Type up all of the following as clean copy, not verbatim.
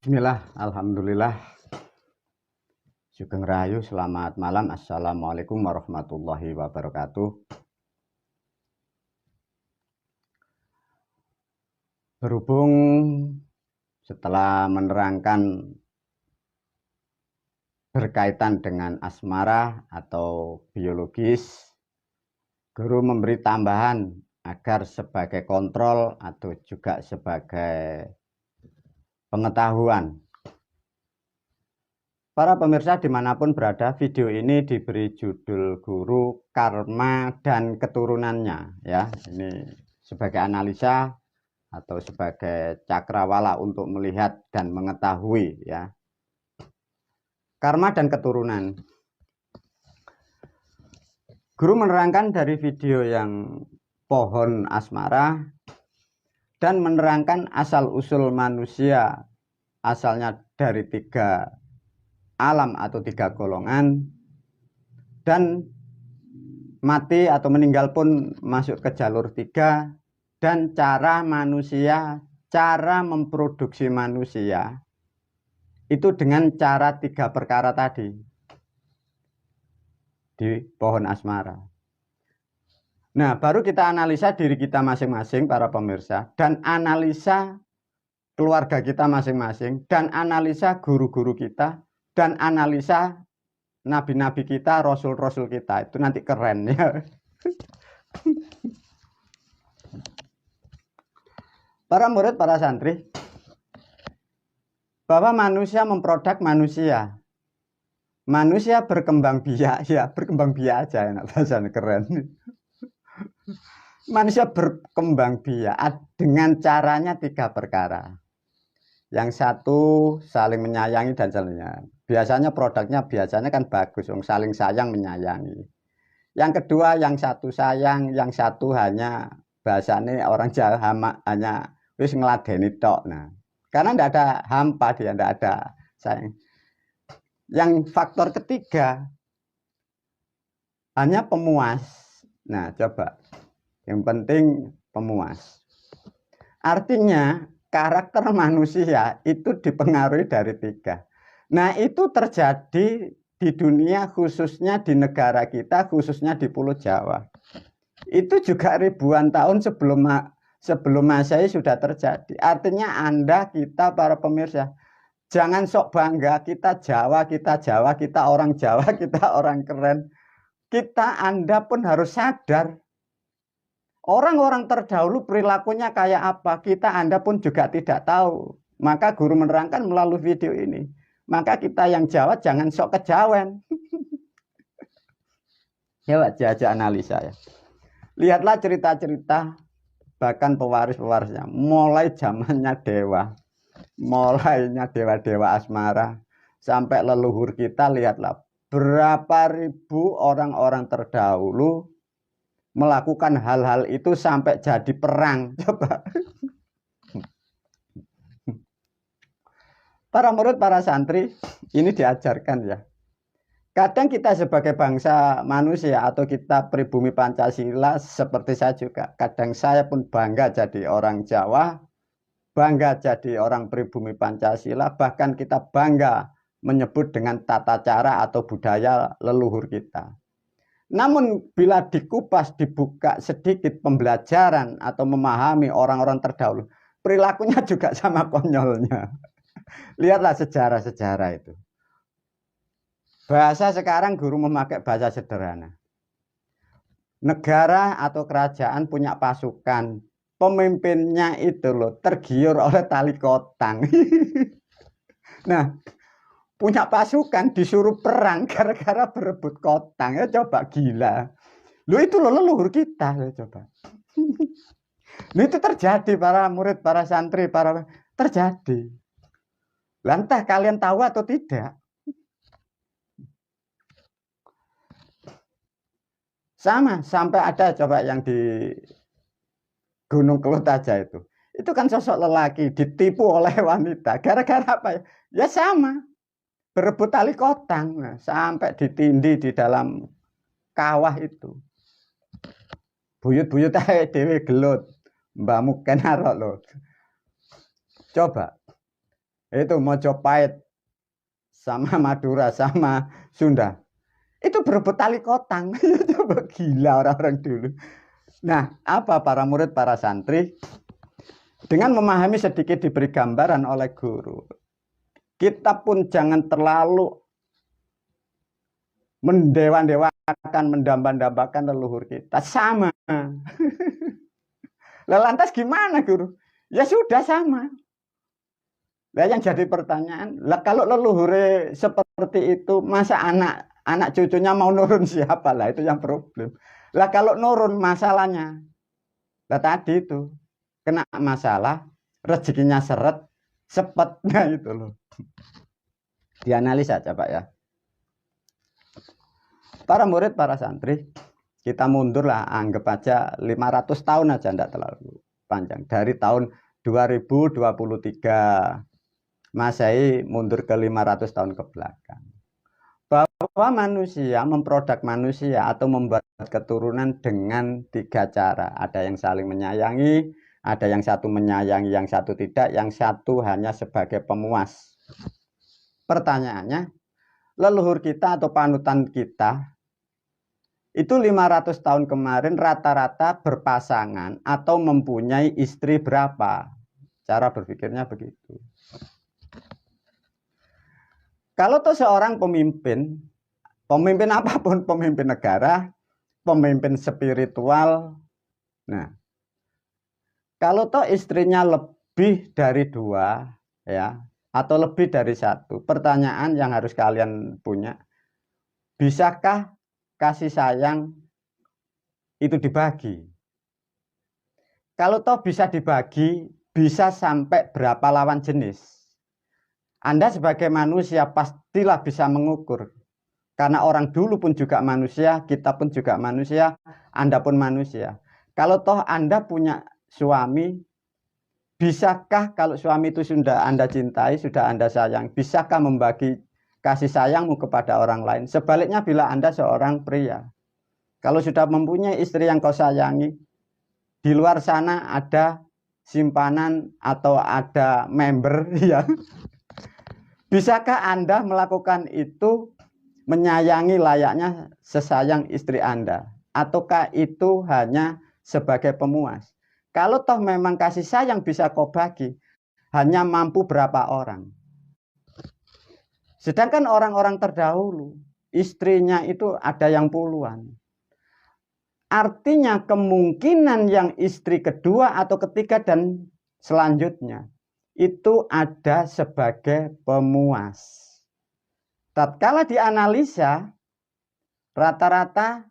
Bismillah, alhamdulillah. Sugeng Rahayu, selamat malam. Assalamualaikum warahmatullahi wabarakatuh. Berhubung setelah menerangkan berkaitan dengan asmara atau biologis, guru memberi tambahan agar sebagai kontrol atau juga sebagai pengetahuan. Para pemirsa dimanapun berada, video ini diberi judul guru karma dan keturunannya, ya. Ini sebagai analisa atau sebagai cakrawala untuk melihat dan mengetahui, ya, karma dan keturunan. Guru menerangkan dari video yang pohon asmara dan menerangkan asal usul manusia, asalnya dari 3 alam atau 3 golongan, dan mati atau meninggal pun masuk ke jalur 3, dan cara manusia, cara memproduksi manusia itu dengan cara 3 perkara tadi di pohon asmara. Nah, baru kita analisa diri kita masing-masing para pemirsa, dan analisa keluarga kita masing-masing, dan analisa guru-guru kita, dan analisa nabi-nabi kita, rasul-rasul kita. Itu nanti keren, ya. Para murid, para santri, bahwa manusia memproduk manusia. Manusia berkembang biak, ya berkembang biak aja, enak bahasanya, keren. Manusia berkembang biak dengan caranya 3 perkara. Yang satu saling menyayangi dan saling. Biasanya produknya kan bagus, saling sayang menyayangi. Yang kedua, yang satu sayang, yang satu hanya bahasanya orang Jawa hanya wis ngeladeni tok. Nah, karena tidak ada hampa, dia tidak ada sayang. Yang faktor ketiga hanya pemuas. Nah, coba yang penting pemuas. Artinya karakter manusia itu dipengaruhi dari 3. Nah, itu terjadi di dunia, khususnya di negara kita, khususnya di Pulau Jawa. Itu juga ribuan tahun sebelum Masehi sudah terjadi. Artinya Anda, kita, para pemirsa, jangan sok bangga kita Jawa, kita orang Jawa, kita orang keren. Kita, Anda pun harus sadar orang-orang terdahulu perilakunya kayak apa, kita Anda pun juga tidak tahu. Maka guru menerangkan melalui video ini. Maka kita yang Jawa jangan sok kejawen. Ya, jajak analisa, ya. Lihatlah cerita-cerita bahkan pewaris-pewarisnya. Mulai zamannya dewa. Mulainya dewa-dewa asmara. Sampai leluhur kita, lihatlah. Berapa ribu orang-orang terdahulu melakukan hal-hal itu sampai jadi perang. Coba. Para murid, para santri, ini diajarkan, ya. Kadang kita sebagai bangsa manusia atau kita pribumi Pancasila, seperti saya juga. Kadang saya pun bangga jadi orang Jawa, bangga jadi orang pribumi Pancasila, bahkan kita bangga menyebut dengan tata cara atau budaya leluhur kita. Namun bila dikupas, dibuka sedikit pembelajaran atau memahami orang-orang terdahulu, perilakunya juga sama konyolnya. Lihatlah sejarah-sejarah itu. Bahasa sekarang guru memakai bahasa sederhana. Negara atau kerajaan punya pasukan, pemimpinnya itu loh tergiur oleh tali kotang. Nah, punya pasukan disuruh perang gara-gara berebut kotang, ya coba gila. Lu itu loh leluhur kita, ya coba. Lu itu terjadi para murid, para santri, terjadi. Lantas kalian tahu atau tidak? Sama, sampai ada coba yang di Gunung Kelut aja itu. Itu kan sosok lelaki ditipu oleh wanita. Gara-gara apa ya? Ya sama. Berebut tali kotang, nah, sampai ditindih di dalam kawah itu. Buyut-buyut ae dhewe gelut. Mbahmu kenarok lho. Coba. Itu Mojopahit sama Madura sama Sunda. Itu berebut tali kotang. Coba gila orang-orang dulu. Nah, apa para murid, para santri? Dengan memahami sedikit diberi gambaran oleh guru, kita pun jangan terlalu mendewa-dewakan, mendamba-dambakan leluhur kita. Sama. Lah lantas gimana guru? Ya sudah sama. Lah yang jadi pertanyaan, lah kalau leluhur seperti itu, masa anak cucunya mau nurun siapa? Lah itu yang problem. Lah kalau nurun masalahnya, lah tadi itu kena masalah, rezekinya seret, sepet, nah itu loh. Dianalisa aja Pak ya. Para murid, para santri, kita mundur lah, anggap aja 500 tahun aja, enggak terlalu panjang. Dari tahun 2023 Masehi mundur ke 500 tahun ke belakang. Bahwa manusia memproduk manusia atau membuat keturunan dengan 3 cara. Ada yang saling menyayangi, ada yang satu menyayangi, yang satu tidak, yang satu hanya sebagai pemuas. Pertanyaannya, leluhur kita atau panutan kita itu 500 tahun kemarin rata-rata berpasangan atau mempunyai istri berapa? Cara berpikirnya begitu. Kalau tuh seorang pemimpin apapun, pemimpin negara, pemimpin spiritual, nah, kalau toh istrinya lebih dari 2, ya, atau lebih dari 1, pertanyaan yang harus kalian punya, bisakah kasih sayang itu dibagi? Kalau toh bisa dibagi, bisa sampai berapa lawan jenis? Anda sebagai manusia pastilah bisa mengukur. Karena orang dulu pun juga manusia, kita pun juga manusia, Anda pun manusia. Kalau toh Anda punya suami, bisakah kalau suami itu sudah Anda cintai, sudah Anda sayang, bisakah membagi kasih sayangmu kepada orang lain? Sebaliknya bila Anda seorang pria, kalau sudah mempunyai istri yang kau sayangi, di luar sana ada simpanan atau ada member, ya. Bisakah Anda melakukan itu menyayangi layaknya sesayang istri Anda? Ataukah itu hanya sebagai pemuas? Kalau toh memang kasih sayang bisa kau bagi, hanya mampu berapa orang? Sedangkan orang-orang terdahulu, istrinya itu ada yang puluhan. Artinya kemungkinan yang istri kedua atau ketiga dan selanjutnya itu ada sebagai pemuas. Tatkala dianalisa, rata-rata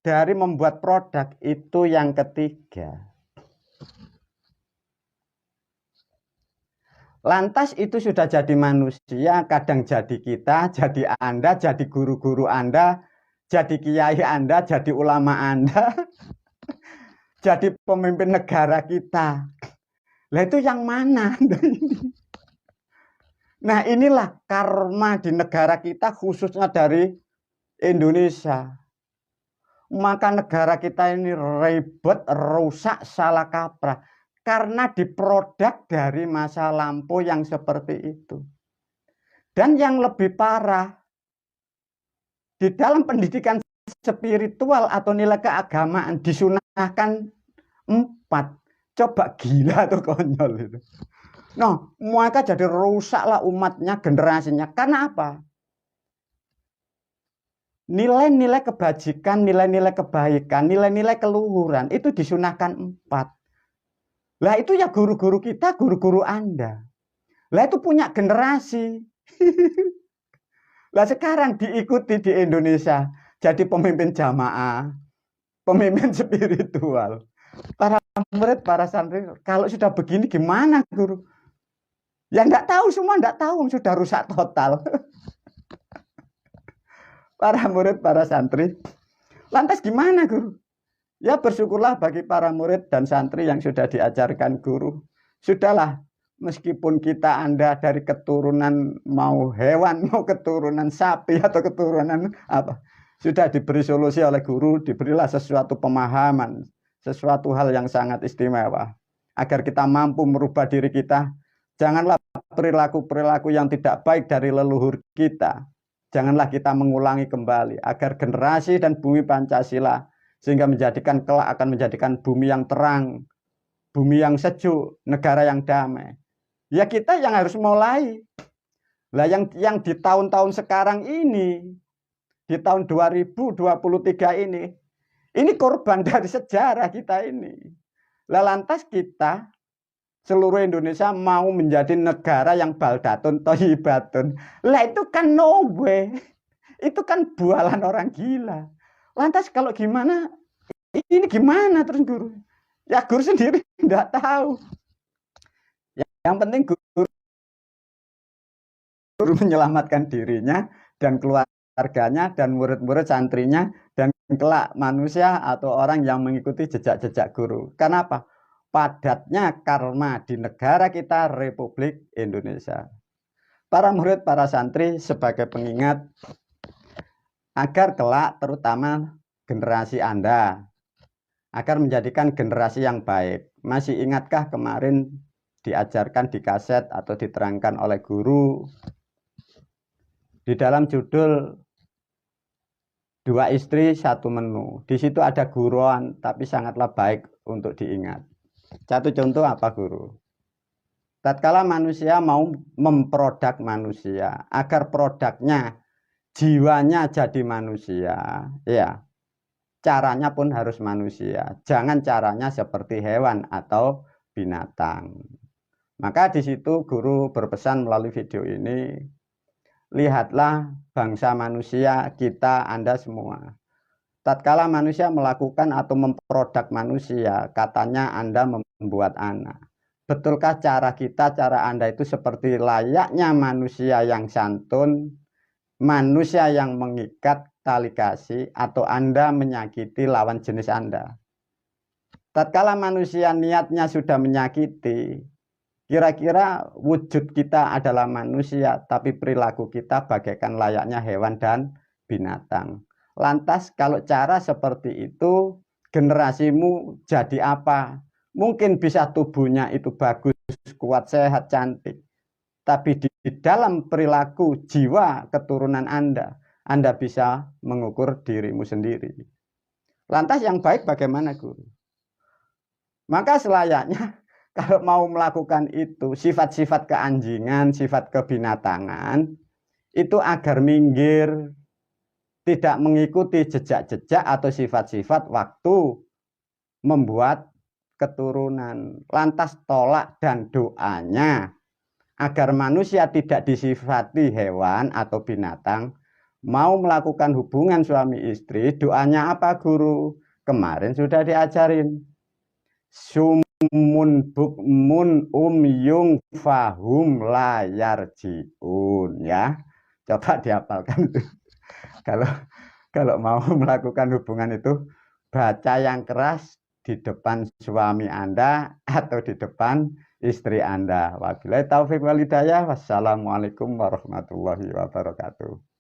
dari membuat produk itu yang ketiga. Lantas itu sudah jadi manusia, kadang jadi kita, jadi Anda, jadi guru-guru Anda, jadi kiai Anda, jadi ulama Anda, jadi pemimpin negara kita. Lah itu yang mana? Nah inilah karma di negara kita, khususnya dari Indonesia. Maka negara kita ini ribet, rusak, salah kaprah. Karena diproduk dari masa lampau yang seperti itu. Dan yang lebih parah, di dalam pendidikan spiritual atau nilai keagamaan disunahkan 4. Coba gila tuh konyol itu. Nah, mereka jadi rusaklah umatnya, generasinya. Karena apa? Nilai-nilai kebajikan, nilai-nilai kebaikan, nilai-nilai keluhuran itu disunahkan 4. Lah itu ya guru-guru kita, guru-guru Anda. Lah itu punya generasi. Lah sekarang diikuti di Indonesia. Jadi pemimpin jamaah, pemimpin spiritual. Para murid, para santri, kalau sudah begini gimana guru? Ya enggak tahu, semua enggak tahu, sudah rusak total. Para murid, para santri, lantas gimana guru? Ya bersyukurlah bagi para murid dan santri yang sudah diajarkan guru. Sudahlah, meskipun kita Anda dari keturunan mau hewan, mau keturunan sapi atau keturunan apa, sudah diberi solusi oleh guru, diberilah sesuatu pemahaman, sesuatu hal yang sangat istimewa, agar kita mampu merubah diri kita. Janganlah perilaku-perilaku yang tidak baik dari leluhur kita, janganlah kita mengulangi kembali agar generasi dan bumi Pancasila sehingga menjadikan kelak akan menjadikan bumi yang terang, bumi yang sejuk, negara yang damai. Ya kita yang harus mulai. Lah yang di tahun-tahun sekarang ini, di tahun 2023 ini korban dari sejarah kita ini. Lah lantas kita seluruh Indonesia mau menjadi negara yang baldatun thayyibatun. Lah itu kan no way. Itu kan bualan orang gila. Lantas kalau gimana? Ini gimana terus guru? Ya guru sendiri nggak tahu. Yang penting guru menyelamatkan dirinya dan keluarganya dan murid-murid santrinya dan kelak manusia atau orang yang mengikuti jejak-jejak guru. Kenapa? Padatnya karma di negara kita Republik Indonesia. Para murid, para santri sebagai pengingat agar kelak terutama generasi Anda agar menjadikan generasi yang baik. Masih ingatkah kemarin diajarkan di kaset atau diterangkan oleh guru di dalam judul Dua Istri Satu Menu. Di situ ada guruan tapi sangatlah baik untuk diingat. Satu contoh apa guru? Tatkala manusia mau memproduk manusia agar produknya jiwanya jadi manusia, ya caranya pun harus manusia. Jangan caranya seperti hewan atau binatang. Maka di situ guru berpesan melalui video ini, lihatlah bangsa manusia, kita, Anda semua. Tatkala manusia melakukan atau memproduk manusia, katanya Anda membuat anak. Betulkah cara kita, cara Anda itu seperti layaknya manusia yang santun, manusia yang mengikat tali kasih, atau Anda menyakiti lawan jenis Anda? Tatkala manusia niatnya sudah menyakiti, kira-kira wujud kita adalah manusia, tapi perilaku kita bagaikan layaknya hewan dan binatang. Lantas kalau cara seperti itu, generasimu jadi apa? Mungkin bisa tubuhnya itu bagus, kuat, sehat, cantik. Tapi di dalam perilaku jiwa keturunan Anda bisa mengukur dirimu sendiri. Lantas yang baik bagaimana guru? Maka selayaknya kalau mau melakukan itu, sifat-sifat keanjingan, sifat kebinatangan, itu agar minggir, tidak mengikuti jejak-jejak atau sifat-sifat waktu membuat keturunan. Lantas tolak dan doanya agar manusia tidak disifati hewan atau binatang, mau melakukan hubungan suami istri, doanya apa guru? Kemarin sudah diajarin. Sumun bukmun yung fahum layar jiun, ya. Coba dihafalkan tuh. Kalau mau melakukan hubungan itu, baca yang keras di depan suami Anda atau di depan istri Anda. Wabillahi taufiq wal hidayah. Wassalamualaikum warahmatullahi wabarakatuh.